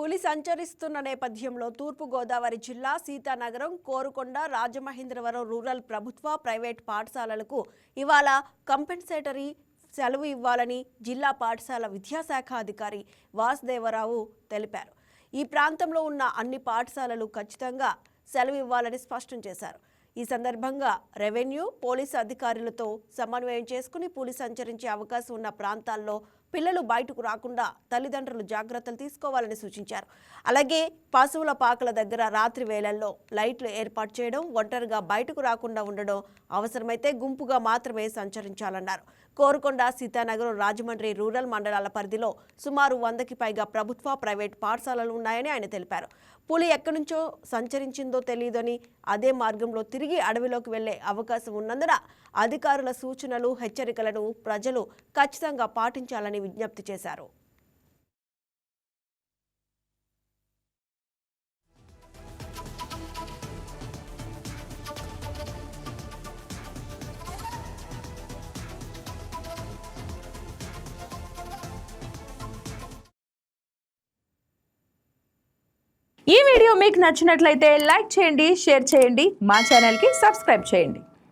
పులి సంచరిస్తున్న నేపథ్యంలో తూర్పు గోదావరి జిల్లా సీతానగరం, కోరుకొండ, రాజమహేంద్రవరం రూరల్ ప్రభుత్వ, ప్రైవేట్ పాఠశాలలకు ఇవాళ కంపెన్సేటరీ సెలవు ఇవ్వాలని జిల్లా పాఠశాల విద్యాశాఖ అధికారి వాసుదేవరావు తెలిపారు. ఈ ప్రాంతంలో ఉన్న అన్ని పాఠశాలలు ఖచ్చితంగా సెలవు ఇవ్వాలని స్పష్టం చేశారు. ఈ సందర్భంగా రెవెన్యూ, పోలీసు అధికారులతో సమన్వయం చేసుకుని పులి సంచరించే అవకాశం ఉన్న ప్రాంతాల్లో పిల్లలు బయటకు రాకుండా తల్లిదండ్రులు జాగ్రత్తలు తీసుకోవాలని సూచించారు. అలాగే పశువుల పాకల దగ్గర రాత్రి వేళల్లో లైట్లు ఏర్పాటు చేయడం, ఒంటరిగా బయటకు రాకుండా ఉండడం, అవసరమైతే గుంపుగా మాత్రమే సంచరించాలన్నారు. కోరుకొండ, సీతానగరం, రాజమండ్రి రూరల్ మండలాల పరిధిలో సుమారు 100కి పైగా ప్రభుత్వ, ప్రైవేట్ పాఠశాలలు ఉన్నాయని ఆయన తెలిపారు. పులి ఎక్కడి నుంచో సంచరించిందో తెలియదని, అదే మార్గంలో తిరిగి అడవిలోకి వెళ్లే అవకాశం ఉన్నందున అధికారుల సూచనలు, హెచ్చరికలను ప్రజలు ఖచ్చితంగా పాటించాలని విజ్ఞప్తి చేశారు. ఈ వీడియో మీకు నచ్చినట్లయితే లైక్ చేయండి, షేర్ చేయండి, మా ఛానల్కి సబ్స్క్రైబ్ చేయండి.